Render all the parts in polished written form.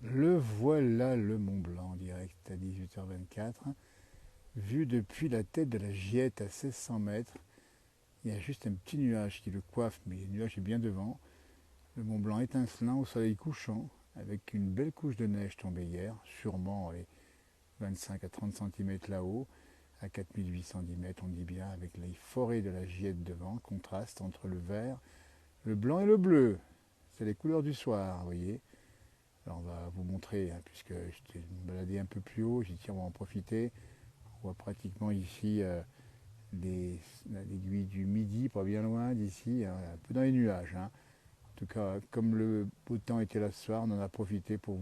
Le voilà, le Mont Blanc, direct à 18h24, vu depuis la tête de la Giette à 1600 mètres. Il y a juste un petit nuage qui le coiffe, mais le nuage est bien devant. Le Mont Blanc étincelant au soleil couchant, avec une belle couche de neige tombée hier, sûrement les 25 à 30 cm là-haut, à 4810 mètres, on dit bien, avec les forêts de la Giette devant, contraste entre le vert, le blanc et le bleu. C'est les couleurs du soir, vous voyez. Alors on va vous montrer, hein, puisque je t'ai baladé un peu plus haut, j'ai dit on va en profiter. On voit pratiquement ici l'aiguille du midi, pas bien loin d'ici, hein, un peu dans les nuages. Hein. En tout cas, comme le beau temps était là ce soir, on en a profité pour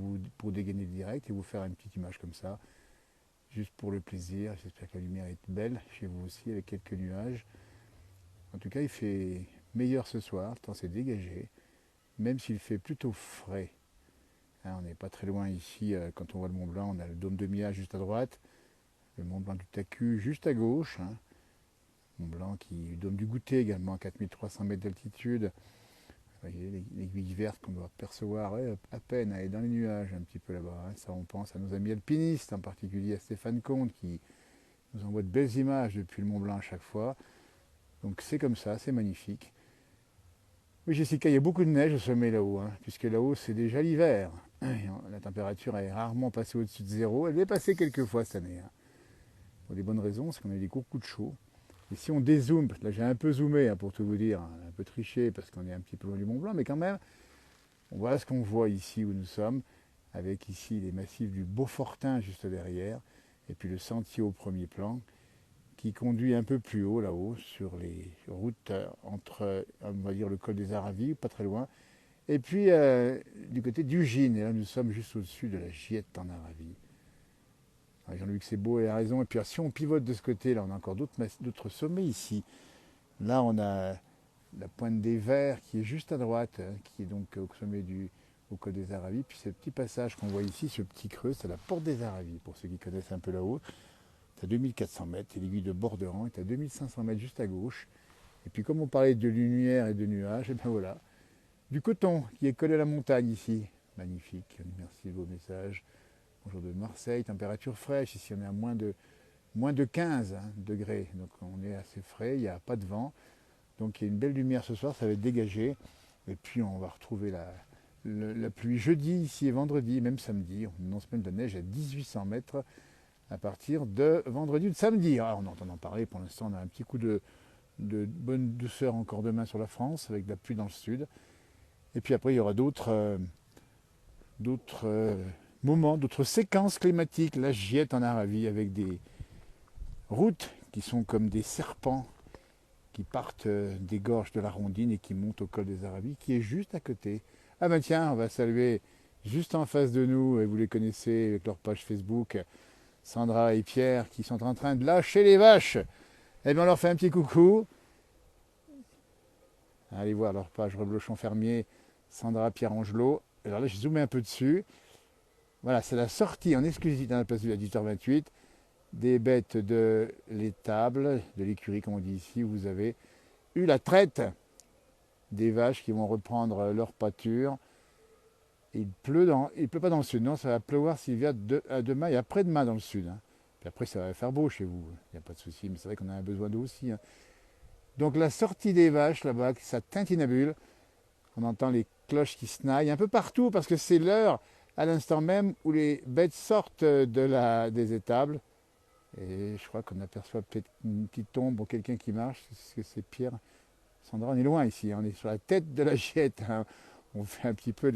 dégainer le direct et vous faire une petite image comme ça, juste pour le plaisir. J'espère que la lumière est belle chez vous aussi, avec quelques nuages. En tout cas, il fait meilleur ce soir, le temps s'est dégagé, même s'il fait plutôt frais. Hein, on n'est pas très loin ici, quand on voit le Mont Blanc, on a le dôme de Mia juste à droite, le Mont Blanc du Tacu juste à gauche, hein. Mont Blanc qui donne du goûter également à 4300 mètres d'altitude. Vous voyez l'aiguille verte qu'on doit percevoir à peine, elle est dans les nuages un petit peu là-bas. Hein. Ça, on pense à nos amis alpinistes, en particulier à Stéphane Comte qui nous envoie de belles images depuis le Mont Blanc à chaque fois. Donc c'est comme ça, c'est magnifique. Oui, Jessica, il y a beaucoup de neige au sommet là-haut, hein, puisque là-haut c'est déjà l'hiver. La température est rarement passée au-dessus de zéro. Elle est passée quelques fois cette année. Hein. Pour des bonnes raisons, c'est qu'on a eu des gros coups de chaud. Et si on dézoome, là j'ai un peu zoomé hein, pour tout vous dire, hein, un peu triché parce qu'on est un petit peu loin du Mont Blanc, mais quand même, voilà ce qu'on voit ici où nous sommes, avec ici les massifs du Beaufortin juste derrière, et puis le sentier au premier plan, qui conduit un peu plus haut là-haut, sur les routes entre, on va dire, le col des Aravis, pas très loin, et puis du côté d'Ugine, et là nous sommes juste au-dessus de la Giette en Arabie. Jean-Luc Sebeau a raison, et puis si on pivote de ce côté, là on a encore d'autres sommets ici. Là on a la pointe des Verts qui est juste à droite, hein, qui est donc au sommet au col des Aravis. Puis ce petit passage qu'on voit ici, ce petit creux, c'est la porte des Aravis, pour ceux qui connaissent un peu là-haut. C'est à 2400 mètres, et l'aiguille de Borderan est à 2500 mètres juste à gauche. Et puis comme on parlait de lumière et de nuages, et bien voilà, du coton qui est collé à la montagne ici. Magnifique, merci de vos messages. Bonjour de Marseille, température fraîche, ici on est à moins de 15 hein, degrés, donc on est assez frais, il n'y a pas de vent. Donc il y a une belle lumière ce soir, ça va être dégagé. Et puis on va retrouver la pluie jeudi, ici et vendredi, même samedi. On annonce même de la neige à 1800 mètres à partir de vendredi ou de samedi. Ah, on entend en parler, pour l'instant on a un petit coup de bonne douceur encore demain sur la France, avec de la pluie dans le sud. Et puis après il y aura d'autres moments, d'autres séquences climatiques. La Giette en Arabie, avec des routes qui sont comme des serpents qui partent des gorges de la Rondine et qui montent au col des Arabies, qui est juste à côté. Ah ben tiens, on va saluer juste en face de nous, et vous les connaissez avec leur page Facebook, Sandra et Pierre, qui sont en train de lâcher les vaches. Eh bien on leur fait un petit coucou. Allez voir leur page Reblochon Fermier, Sandra, Pierre Angelot. Alors là, j'ai zoomé un peu dessus. Voilà, c'est la sortie en exclusivité dans la place du à 18h28 des bêtes de l'étable, de l'écurie, comme on dit ici, où vous avez eu la traite des vaches qui vont reprendre leur pâture. Et il pleut pas dans le sud, non, ça va pleuvoir s'il vient demain et après-demain dans le sud. Hein. Puis après, ça va faire beau chez vous, il n'y a pas de souci, mais c'est vrai qu'on a un besoin d'eau aussi. Hein. Donc la sortie des vaches là-bas, ça tintinabule. On entend les cloches qui snaillent un peu partout parce que c'est l'heure à l'instant même où les bêtes sortent des étables. Et je crois qu'on aperçoit peut-être une petite ombre ou quelqu'un qui marche. Est-ce que c'est Pierre? Sandra, on est loin ici, hein. On est sur la tête de la Giette. Hein. On fait un petit peu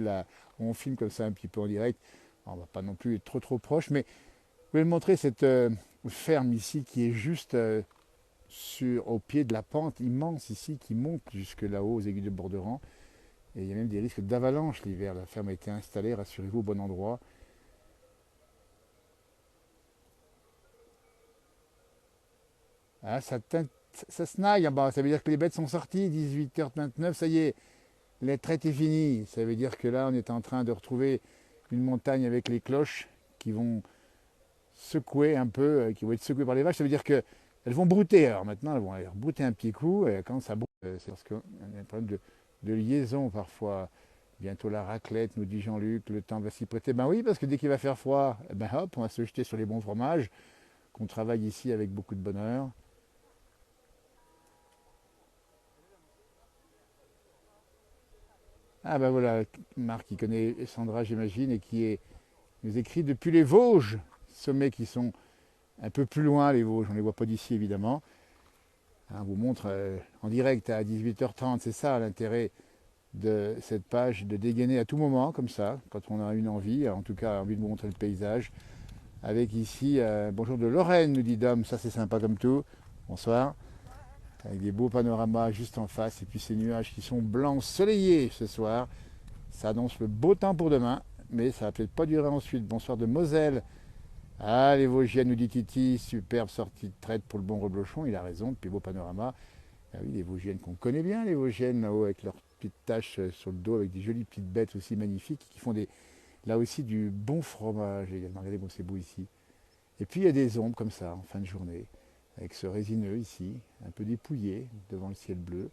on filme comme ça un petit peu en direct. On va pas non plus être trop proche, mais je vais vous montrer cette ferme ici qui est juste au pied de la pente immense ici qui monte jusque là-haut aux aiguilles de Borderan. Et il y a même des risques d'avalanche l'hiver. La ferme a été installée, rassurez-vous, au bon endroit. Ah, ça snaille en bas, ça veut dire que les bêtes sont sorties, 18h29, ça y est, la traite est finie. Ça veut dire que là, on est en train de retrouver une montagne avec les cloches qui vont secouer un peu, qui vont être secouées par les vaches. Ça veut dire qu'elles vont brouter. Alors maintenant, elles vont aller brouter un petit coup. Et quand ça broute, c'est parce qu'on a un problème de liaison parfois Bientôt la raclette, nous dit Jean-Luc, le temps va s'y prêter. Ben oui, parce que dès qu'il va faire froid, ben hop, on va se jeter sur les bons fromages, qu'on travaille ici avec beaucoup de bonheur. Ah ben voilà, Marc qui connaît Sandra j'imagine et nous écrit depuis les Vosges, sommets qui sont un peu plus loin les Vosges, on ne les voit pas d'ici évidemment. Hein, on vous montre en direct à 18h30, c'est ça l'intérêt de cette page, de dégainer à tout moment comme ça, quand on a une envie, en tout cas envie de vous montrer le paysage. Avec ici, bonjour de Lorraine, nous dit Dom, ça c'est sympa comme tout, bonsoir. Avec des beaux panoramas juste en face, et puis ces nuages qui sont blancs ensoleillés ce soir. Ça annonce le beau temps pour demain, mais ça va peut-être pas durer ensuite. Bonsoir de Moselle. Ah, les Vosgiennes, nous dit Titi, superbe sortie de traite pour le bon reblochon, il a raison, puis beau panorama. Ah oui, les Vosgiennes qu'on connaît bien, les Vosgiennes là-haut, avec leurs petites taches sur le dos, avec des jolies petites bêtes aussi magnifiques, qui font là aussi du bon fromage également. Regardez comme c'est beau ici. Et puis il y a des ombres comme ça, en fin de journée, avec ce résineux ici, un peu dépouillé devant le ciel bleu.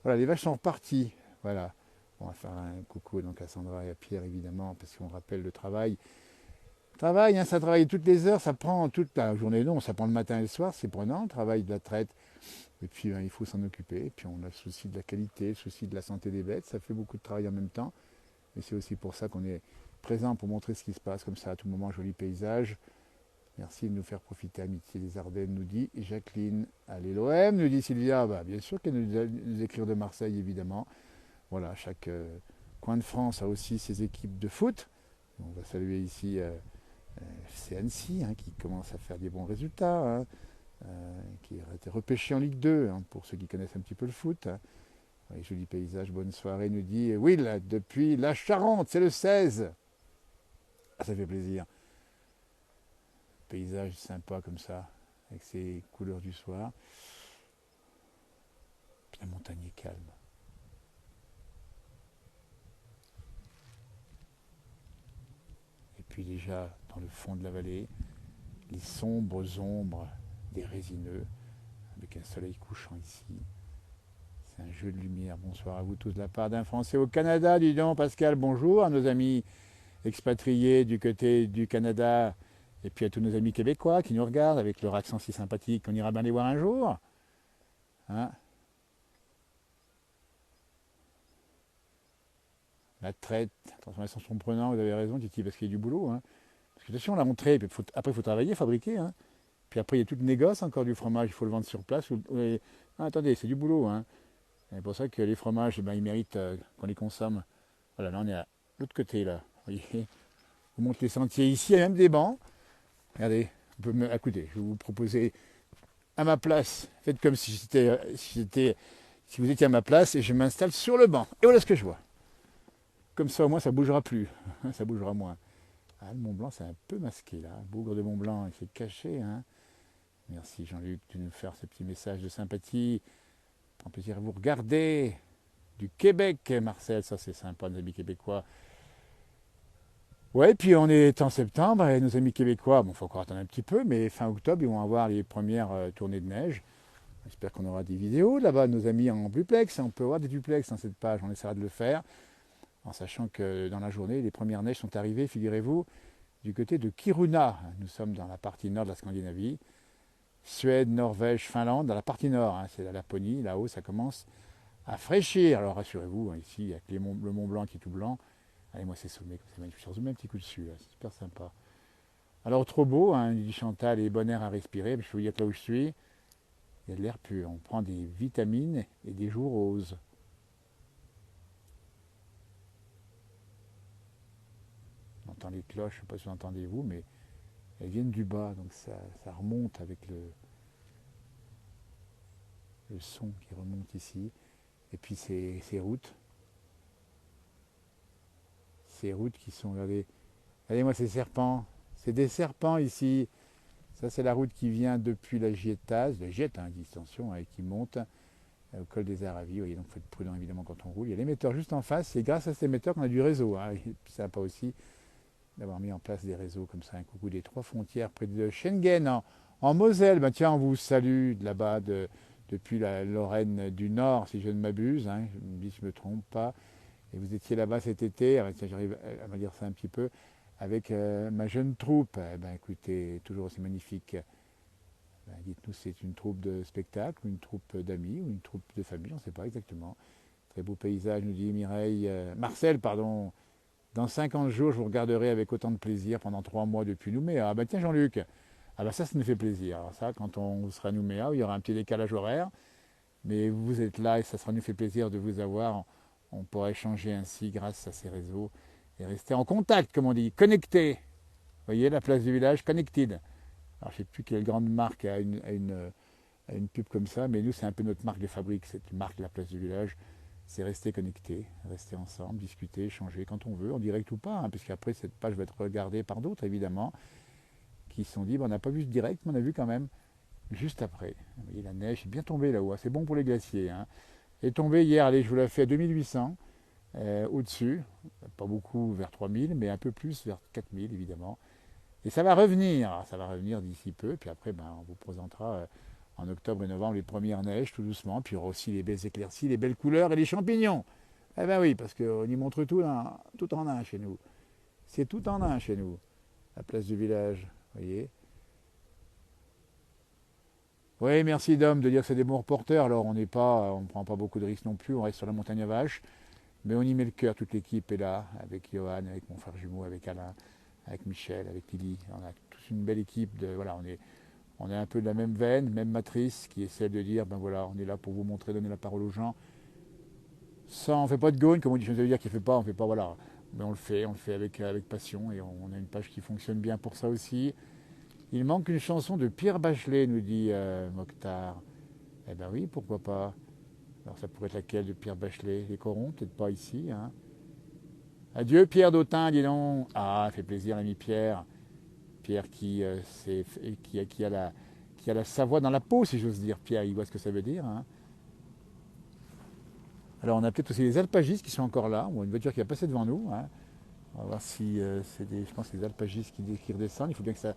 Voilà, les vaches sont reparties. Voilà. On va faire un coucou donc à Sandra et à Pierre évidemment, parce qu'on rappelle le travail. Travail, hein, ça travaille toutes les heures, ça prend toute la journée, non, ça prend le matin et le soir, c'est prenant, le travail de la traite. Et puis il faut s'en occuper. Et puis on a le souci de la qualité, le souci de la santé des bêtes, ça fait beaucoup de travail en même temps. Et c'est aussi pour ça qu'on est présent pour montrer ce qui se passe comme ça à tout moment, joli paysage. Merci de nous faire profiter, amitié des Ardennes, nous dit Jacqueline. Allez l'OM, nous dit Sylvia. Bah, bien sûr qu'elle nous écrire de Marseille, évidemment. Voilà, chaque coin de France a aussi ses équipes de foot. On va saluer ici FC Annecy, hein, qui commence à faire des bons résultats, hein, qui a été repêché en Ligue 2, hein, pour ceux qui connaissent un petit peu le foot. Hein. Oui, joli paysage, bonne soirée, nous dit Will, depuis la Charente, c'est le 16. Ah, ça fait plaisir. Paysage sympa comme ça, avec ces couleurs du soir. Puis la montagne est calme. Et puis déjà, dans le fond de la vallée, les sombres ombres des résineux, avec un soleil couchant ici. C'est un jeu de lumière. Bonsoir à vous tous de la part d'un Français au Canada. Dis donc, Pascal, bonjour à nos amis expatriés du côté du Canada. Et puis à tous nos amis québécois qui nous regardent avec leur accent si sympathique. On ira bien les voir un jour. Hein, la traite, transformation surprenante, vous avez raison, Titi, parce qu'il y a du boulot. Hein. Parce que attention, la rentrée, après il faut travailler, fabriquer. Hein. Puis après, il y a tout le négoce encore du fromage, il faut le vendre sur place. Ah, attendez, c'est du boulot. Hein. C'est pour ça que les fromages, ils méritent qu'on les consomme. Voilà, là on est à l'autre côté, là. Vous voyez, on monte les sentiers ici, il y a même des bancs. Regardez, écoutez, je vais vous proposer à ma place, faites comme si vous étiez à ma place et je m'installe sur le banc. Et voilà ce que je vois. Comme ça, au moins, ça ne bougera plus. Ça bougera moins. Ah, le Mont Blanc, c'est un peu masqué, là. Le bougre de Mont Blanc, il s'est caché. Hein. Merci, Jean-Luc, de nous faire ce petit message de sympathie. Prends plaisir à vous regarder. Du Québec, Marcel, ça c'est sympa, nos amis québécois. Ouais, puis on est en septembre et nos amis québécois, bon, il faut encore attendre un petit peu, mais fin octobre, ils vont avoir les premières tournées de neige. J'espère qu'on aura des vidéos là-bas, nos amis en duplex. On peut avoir des duplex dans cette page, on essaiera de le faire. En sachant que dans la journée, les premières neiges sont arrivées, figurez-vous, du côté de Kiruna. Nous sommes dans la partie nord de la Scandinavie. Suède, Norvège, Finlande, dans la partie nord, hein, c'est la Laponie, là-haut ça commence à fraîchir. Alors rassurez-vous, hein, ici, avec le Mont Blanc qui est tout blanc. Allez, moi c'est sommet, c'est magnifique. Je remets un petit coup dessus, là, c'est super sympa. Alors trop beau, hein, dit Chantal, et bon air à respirer. Je peux vous dire que là où je suis, il y a de l'air pur. On prend des vitamines et des jours roses. On entend les cloches, je ne sais pas si vous entendez vous, mais elles viennent du bas, donc ça remonte avec le son qui remonte ici. Et puis ces routes qui sont, regardez-moi ces serpents, c'est des serpents ici. Ça c'est la route qui vient depuis la Gietaz, la Giette, hein, distension, et qui monte au col des Aravis. Vous voyez, donc il faut être prudent évidemment quand on roule. Il y a l'émetteur juste en face, c'est grâce à cet émetteur qu'on a du réseau. Hein. C'est sympa aussi d'avoir mis en place des réseaux comme ça. Un coucou des trois frontières près de Schengen, en Moselle. Ben, tiens, on vous salue de là-bas, depuis la Lorraine du Nord, si je ne m'abuse. Hein. Je me dis si je ne me trompe pas. Et vous étiez là-bas cet été, tiens, j'arrive à me dire ça un petit peu, avec ma jeune troupe. Eh ben, écoutez, toujours aussi magnifique. Ben, dites-nous, c'est une troupe de spectacle, ou une troupe d'amis, ou une troupe de famille, on ne sait pas exactement. Très beau paysage, nous dit Mireille. Marcel, pardon. Dans 50 jours, je vous regarderai avec autant de plaisir pendant 3 mois depuis Nouméa. Ah ben tiens Jean-Luc, ah ben ça nous fait plaisir. Alors ça, quand on sera à Nouméa, il y aura un petit décalage horaire, mais vous êtes là et ça nous fait plaisir de vous avoir. On pourra échanger ainsi grâce à ces réseaux et rester en contact, comme on dit, connecté. Vous voyez, la place du village, connected. Alors je ne sais plus quelle grande marque a une pub comme ça, mais nous c'est un peu notre marque de fabrique, cette marque de la place du village. C'est rester connecté, rester ensemble, discuter, échanger quand on veut, en direct ou pas, hein, parce qu'après cette page va être regardée par d'autres évidemment, qui se sont dit, on n'a pas vu ce direct, mais on a vu quand même juste après. Vous voyez, la neige est bien tombée là-haut, hein, c'est bon pour les glaciers. Hein. Elle est tombée hier, allez, je vous la fais à 2800 au-dessus, pas beaucoup vers 3000, mais un peu plus vers 4000 évidemment. Et ça va revenir d'ici peu, puis après ben, on vous présentera en octobre et novembre les premières neiges tout doucement, puis il y aura aussi les belles éclaircies, les belles couleurs et les champignons. Eh ben oui, parce qu'on y montre tout en un chez nous. C'est tout en un chez nous, la place du village, vous voyez. Oui, merci Dom de dire que c'est des bons reporters. Alors on ne prend pas beaucoup de risques non plus, on reste sur la montagne à vaches, mais on y met le cœur, toute l'équipe est là, avec Johan, avec mon frère jumeau, avec Alain, avec Michel, avec Lily. On a tous une belle équipe. Voilà, on est un peu de la même veine, même matrice, qui est celle de dire, ben voilà, on est là pour vous montrer, donner la parole aux gens. Sans, on ne fait pas de gagne, comme on dit, je veux dire qu'il ne fait pas, on ne fait pas, voilà. Mais on le fait avec passion, et on a une page qui fonctionne bien pour ça aussi. Il manque une chanson de Pierre Bachelet, nous dit Mokhtar. Eh ben oui, pourquoi pas. Alors ça pourrait être laquelle de Pierre Bachelet? Les corons, peut-être pas ici. Hein. Adieu Pierre Dautin, dis donc. Ah, ça fait plaisir l'ami Pierre. Pierre qui a la Savoie dans la peau, si j'ose dire. Pierre, il voit ce que ça veut dire. Hein. Alors on a peut-être aussi les alpagistes qui sont encore là. On a une voiture qui va passer devant nous. Hein. On va voir si je pense, les alpagistes qui redescendent. Il faut bien que ça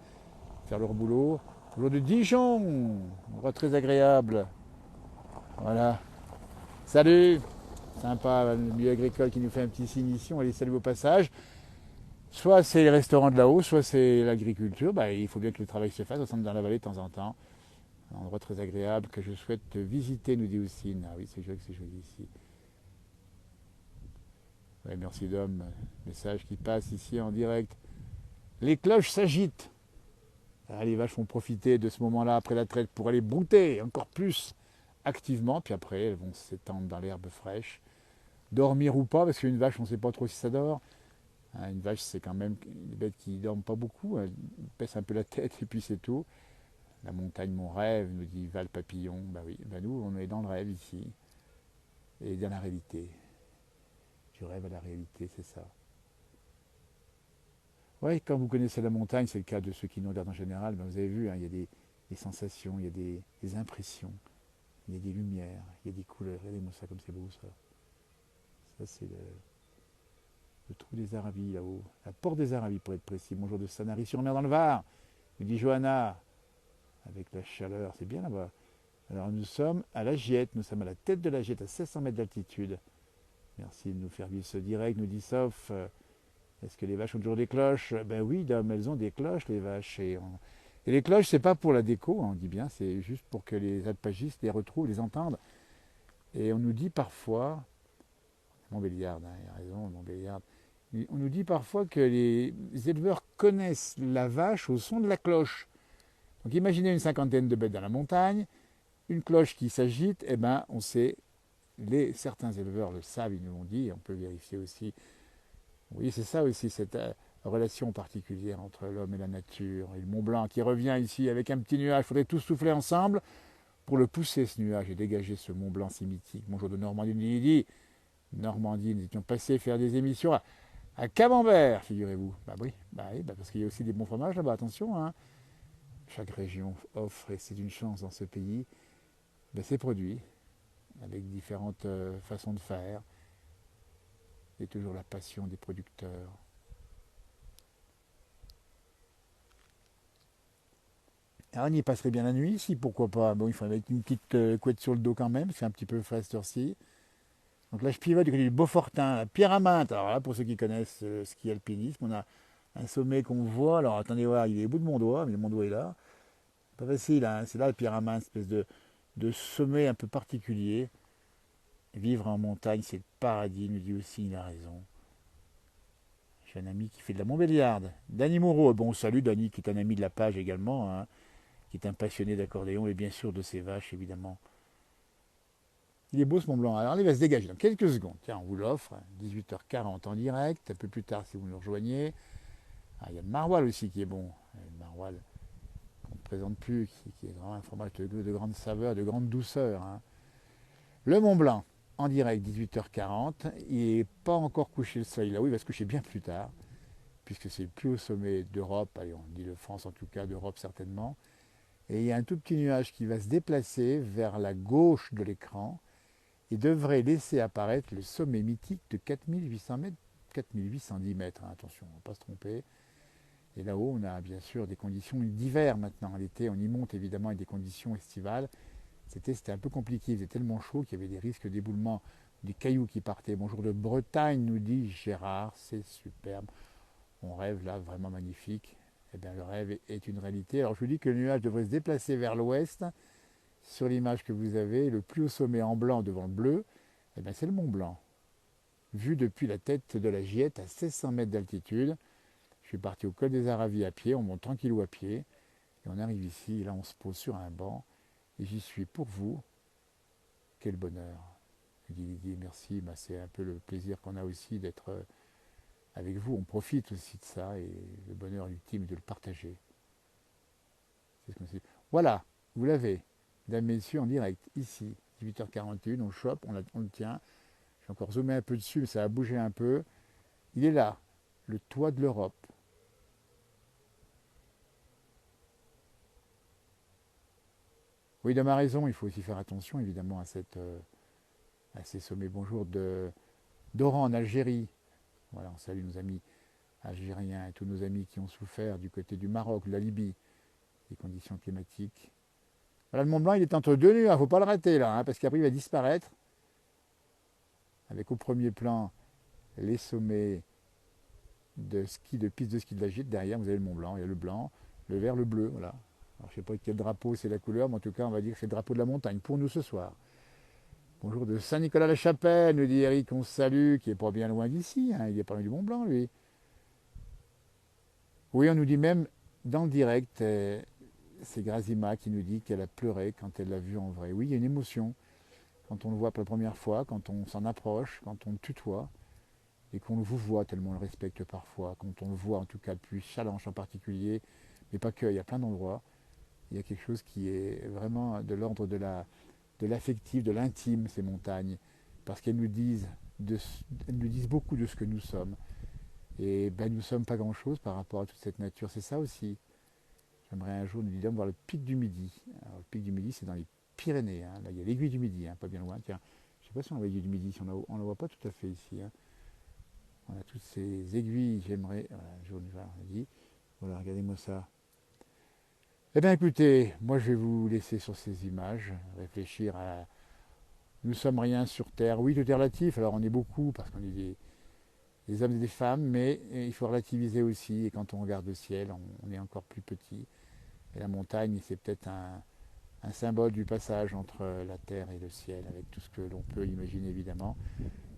faire leur boulot. Boulot de Dijon, endroit très agréable. Voilà. Salut. Sympa, le milieu agricole qui nous fait un petit signe ici. On va les saluer au passage. Soit c'est les restaurants de là-haut, soit c'est l'agriculture. Bah, il faut bien que le travail se fasse. On semble dans la vallée de temps en temps. Un endroit très agréable que je souhaite visiter, nous dit Oussine. Ah oui, c'est joli ici. Ouais, merci Dom. Message qui passe ici en direct. Les cloches s'agitent. Ah, les vaches vont profiter de ce moment-là après la traite pour aller brouter encore plus activement. Puis après, elles vont s'étendre dans l'herbe fraîche. Dormir ou pas, parce qu'une vache, on ne sait pas trop si ça dort. Hein, une vache, c'est quand même une bête qui ne dorment pas beaucoup. Elle pèse un peu la tête et puis c'est tout. La montagne, mon rêve, nous dit Val Papillon. Ben oui, ben nous, on est dans le rêve ici. Et dans la réalité. Du rêve à la réalité, c'est ça. Oui, quand vous connaissez la montagne, c'est le cas de ceux qui nous regardent en général, ben vous avez vu, hein, il y a des sensations, il y a des impressions, il y a des lumières, il y a des couleurs. Regardez-moi ça comme c'est beau ça. Ça c'est le trou des Aravis là-haut. La porte des Aravis pour être précis. Bonjour de Sanary-sur-Mer dans le Var. Me dit Johanna. Avec la chaleur, c'est bien là-bas. Alors nous sommes à la Giette, nous sommes à la tête de la Giette, à 1600 mètres d'altitude. Merci de nous faire vivre ce direct, nous dit Sauf. Est-ce que les vaches ont toujours des cloches? Ben oui, Dame, elles ont des cloches, les vaches. Et les cloches, c'est pas pour la déco, on dit bien, c'est juste pour que les alpagistes les retrouvent, les entendent. Et on nous dit parfois, Montbéliard, hein, il a raison, Montbéliard, on nous dit parfois que les éleveurs connaissent la vache au son de la cloche. Donc imaginez une cinquantaine de bêtes dans la montagne, une cloche qui s'agite, eh ben on sait, certains éleveurs le savent, ils nous l'ont dit, et on peut vérifier aussi. Oui, c'est ça aussi, cette relation particulière entre l'homme et la nature. Et le Mont Blanc qui revient ici avec un petit nuage, il faudrait tous souffler ensemble pour le pousser ce nuage et dégager ce Mont Blanc si mythique. Bonjour de Normandie, Normandie, nous étions passés faire des émissions à Camembert, figurez-vous. Bah oui, parce qu'il y a aussi des bons fromages là-bas, attention, hein. Chaque région offre, et c'est une chance dans ce pays, ses produits, avec différentes façons de faire. Et toujours la passion des producteurs. Alors on y passerait bien la nuit ici, pourquoi pas. Bon, il faudrait mettre une petite couette sur le dos quand même, c'est un petit peu frais cette heure-ci. Donc là, je pivote du côté du Beaufortin, la Pyraminte. Alors là, pour ceux qui connaissent le ski alpinisme, on a un sommet qu'on voit. Alors attendez voir, il est au bout de mon doigt, mais mon doigt est là. Pas facile, hein. C'est là le Pyraminte, espèce de sommet un peu particulier. Vivre en montagne, c'est le paradis, nous dit aussi, il a raison. J'ai un ami qui fait de la Montbéliarde. Danny Moreau. Bon, salut Danny, qui est un ami de la page également, hein, qui est un passionné d'accordéon et bien sûr de ses vaches, évidemment. Il est beau ce Mont Blanc. Alors, il va se dégager dans quelques secondes. Tiens, on vous l'offre. 18h40 en direct. Un peu plus tard, si vous nous rejoignez. Ah, il y a le maroilles aussi qui est bon. Le maroilles qu'on ne présente plus, qui est vraiment un fromage de grande saveur, de grande douceur, hein. Le Mont Blanc, en direct, 18h40. Il n'est pas encore couché le soleil là-haut. Il va se coucher bien plus tard, puisque c'est le plus haut sommet d'Europe. Allez, on dit de France en tout cas, d'Europe certainement. Et il y a un tout petit nuage qui va se déplacer vers la gauche de l'écran et devrait laisser apparaître le sommet mythique de 4800 mètres, 4810 mètres, hein, attention, on ne va pas se tromper. Et là-haut, on a bien sûr des conditions d'hiver maintenant. L'été, on y monte évidemment avec des conditions estivales. C'était un peu compliqué, il faisait tellement chaud qu'il y avait des risques d'éboulement, des cailloux qui partaient. Bonjour de Bretagne, nous dit Gérard, c'est superbe. On rêve là, vraiment magnifique. Eh bien, le rêve est une réalité. Alors, je vous dis que le nuage devrait se déplacer vers l'ouest. Sur l'image que vous avez, le plus haut sommet en blanc devant le bleu, eh bien, c'est le Mont Blanc. Vu depuis la tête de la Giette à 1600 mètres d'altitude. Je suis parti au col des Aravis à pied, on monte tranquillou à pied. Et on arrive ici, et là on se pose sur un banc. Et j'y suis pour vous. Quel bonheur. Lydie, merci. Bah, c'est un peu le plaisir qu'on a aussi d'être avec vous. On profite aussi de ça et le bonheur ultime de le partager. C'est ce qu'on sait. Voilà, vous l'avez. Mesdames, messieurs, en direct, ici, 18h41, on le chope, on le tient. J'ai encore zoomé un peu dessus, mais ça a bougé un peu. Il est là, le toit de l'Europe. Oui, de ma raison, il faut aussi faire attention, évidemment, à ces sommets. Bonjour d'Oran, en Algérie. Voilà, on salue nos amis algériens et tous nos amis qui ont souffert du côté du Maroc, de la Libye, des conditions climatiques. Voilà, le Mont Blanc, il est entre deux nuages, il ne faut pas le rater là, hein, parce qu'après il va disparaître. Avec au premier plan les sommets de ski, de piste de ski de la Gitte. Derrière, vous avez le Mont Blanc, il y a le blanc, le vert, le bleu. Voilà. Alors, je ne sais pas quel drapeau c'est la couleur, mais en tout cas, on va dire que c'est le drapeau de la montagne pour nous ce soir. Bonjour de Saint-Nicolas-la-Chapelle, nous dit Eric, on se salue, qui est pas bien loin d'ici, hein, il est pas loin du Mont Blanc, lui. Oui, on nous dit même dans le direct, c'est Grazima qui nous dit qu'elle a pleuré quand elle l'a vu en vrai. Oui, il y a une émotion quand on le voit pour la première fois, quand on s'en approche, quand on le tutoie, et qu'on le vous voit tellement on le respecte parfois, quand on le voit en tout cas depuis Challenge en particulier, mais pas que, il y a plein d'endroits, il y a quelque chose qui est vraiment de l'ordre de l'affectif, de l'intime, ces montagnes, parce qu'elles nous disent, elles nous disent beaucoup de ce que nous sommes. Et ben, nous ne sommes pas grand-chose par rapport à toute cette nature. C'est ça aussi. J'aimerais un jour, nous disons, voir le pic du Midi. Alors, le pic du Midi, c'est dans les Pyrénées, hein. Là, il y a l'aiguille du Midi, hein, pas bien loin. Tiens, je ne sais pas si on voit l'aiguille du Midi, si on ne la voit pas tout à fait ici, hein. On a toutes ces aiguilles, j'aimerais. Voilà, jaune, vert, on a dit. Voilà, regardez-moi ça. Eh bien, écoutez, moi, je vais vous laisser sur ces images, réfléchir à. Nous sommes rien sur Terre. Oui, tout est relatif. Alors, on est beaucoup parce qu'on est des hommes et des femmes, mais il faut relativiser aussi. Et quand on regarde le ciel, on est encore plus petit. Et la montagne, c'est peut-être un symbole du passage entre la terre et le ciel, avec tout ce que l'on peut imaginer évidemment.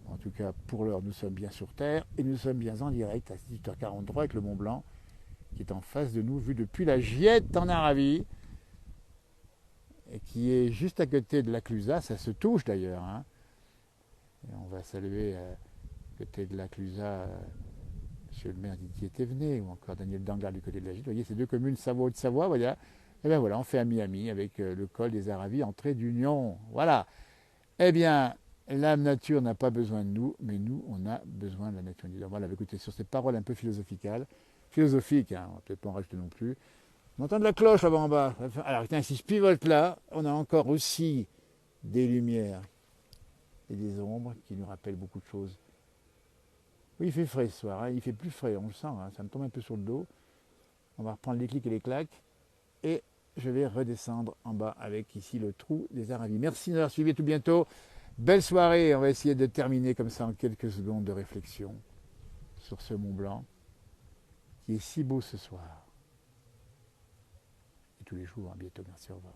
En tout cas, pour l'heure, nous sommes bien sur Terre et nous sommes bien en direct à 18h43 avec le Mont Blanc qui est en face de nous, vu depuis la Giette en Arabie, et qui est juste à côté de la Clusaz. Ça se touche d'ailleurs, hein. Et on va saluer à côté de la Clusaz Monsieur le maire Didier Thévenet ou encore Daniel Danglars du côté de la Gitte. Vous voyez, ces deux communes Savoie-Haute-Savoie, voilà. Et bien voilà, on fait ami-ami avec le col des Aravis, entrée d'Union. Voilà. Eh bien, la nature n'a pas besoin de nous, mais nous, on a besoin de la nature. Voilà, écoutez, sur ces paroles un peu philosophiques, hein, on va peut-être pas en rajouter non plus. On entend de la cloche là-bas en bas. Alors, tiens, si je pivote là, on a encore aussi des lumières et des ombres qui nous rappellent beaucoup de choses. Oui, il fait frais ce soir, hein, il fait plus frais, on le sent, hein, ça me tombe un peu sur le dos. On va reprendre les clics et les claques. Et je vais redescendre en bas avec ici le trou des Aravis. Merci de nous avoir suivis, tout bientôt. Belle soirée, on va essayer de terminer comme ça en quelques secondes de réflexion sur ce Mont Blanc qui est si beau ce soir. Et tous les jours, à bientôt, merci, au revoir.